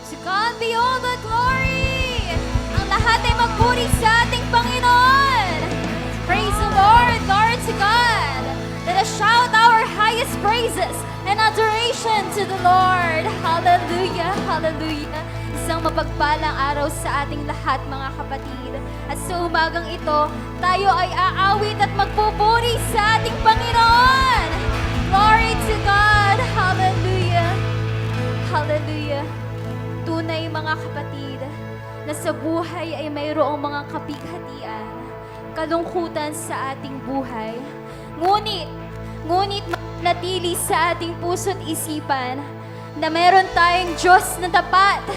To God be all the glory! Ang lahat ay magpuri sa ating Panginoon! Praise the Lord! Glory to God! Let us shout our highest praises and adoration to the Lord! Hallelujah! Hallelujah! Isang mapagpalang araw sa ating lahat, mga kapatid. At sa umagang ito, tayo ay aawit at magpupuri sa ating Panginoon! Glory to God! Hallelujah! Hallelujah! Tunay, mga kapatid, na sa buhay ay mayroong mga kapighatian, kalungkutan sa ating buhay. Ngunit natili sa ating puso't isipan na meron tayong Diyos na tapat,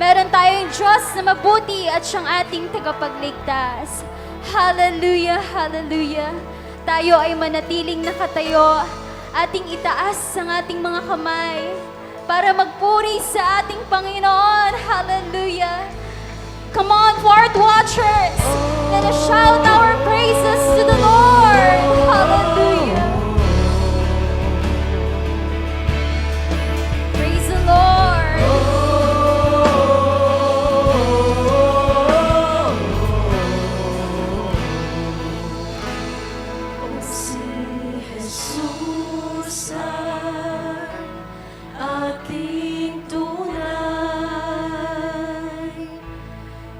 meron tayong Diyos na mabuti at siyang ating tagapagligtas. Hallelujah, hallelujah. Tayo ay manatiling nakatayo, ating itaas ang ating mga kamay para magpuri sa ating Panginoon. Hallelujah. Come on, Fourth Watchers. Let us shout our praises to the Lord. Hallelujah. Praise the Lord. Si Jesus ay ating tunay,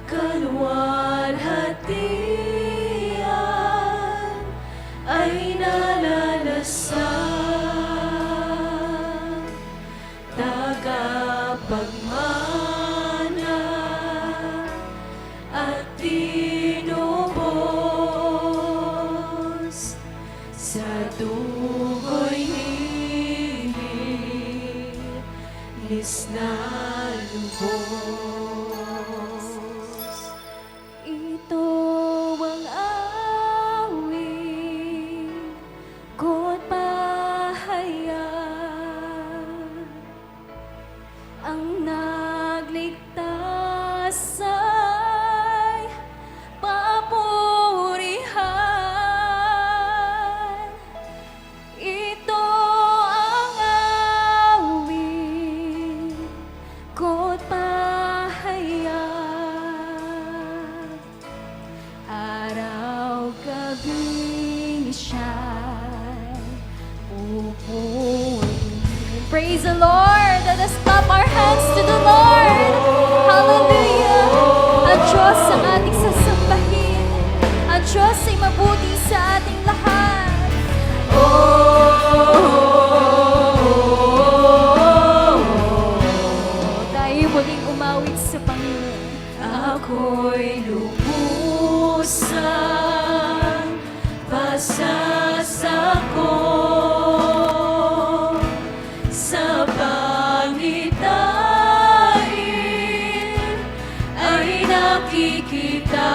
kaluwalhatian ay nalalasan, tagapagmana at tinubos sa dugo'y linis na lubos. Ito ang awit ko't pahayag, ang nagligtas ay papurihan. Ito ang awit ko't pahayag, araw-gabi siya'y pupurihin. Praise the Lord! Let us clap our hands to the Lord! Hallelujah! Ang Diyos ang ating sasambahin. Ang Diyos ay mabuti sa ating lahat. Tayo muling umawit sa Panginoon. Ako'y lubusan pasasako sa pangitain ay nakikita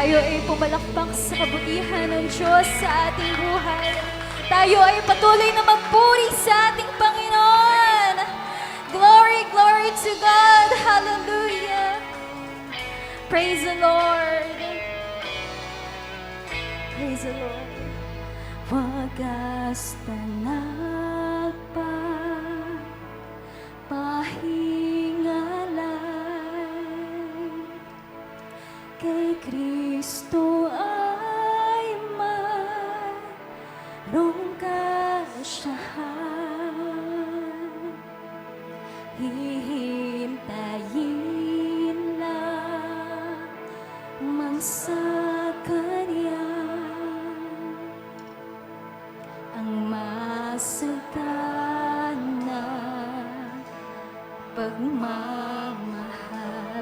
tayo ay pumalakpak sa kabutihan ng Diyos sa ating buhay. Tayo ay patuloy na magpuri sa ating Panginoon. Glory, glory to God. Hallelujah. Praise the Lord. Praise the Lord. Wagas tanag pa pahingalay kay Kristo ay mayroong kasiyahan. Hihintayin lamang sa Kanya ang masagana pagmamahal.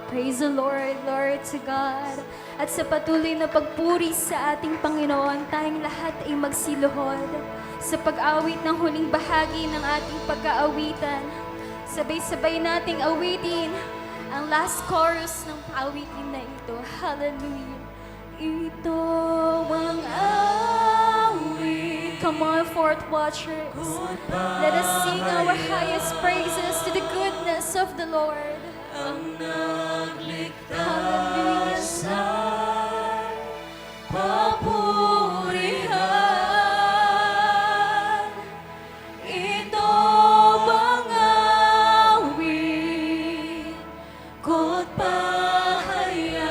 Praise the Lord, glory to God. At sa patuloy na pagpuri sa ating Panginoon, tayong lahat ay magsiluhod sa pag-awit ng huling bahagi ng ating pag-aawitan. Sabay-sabay nating awitin ang last chorus ng awitin na ito. Hallelujah. Ito ang awit. Come on, fourth watchers. Let us sing our highest praises to the goodness of the Lord. Ang nagligtas Hallelujah. ay papurihan. Ito bang awit ko't pahayag?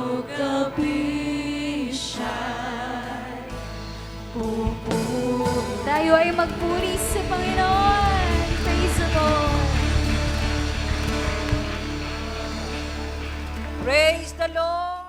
Araw-gabi siya'y pupuri. Tayo ay magpuri sa Panginoon. Praise the Lord. Praise the Lord!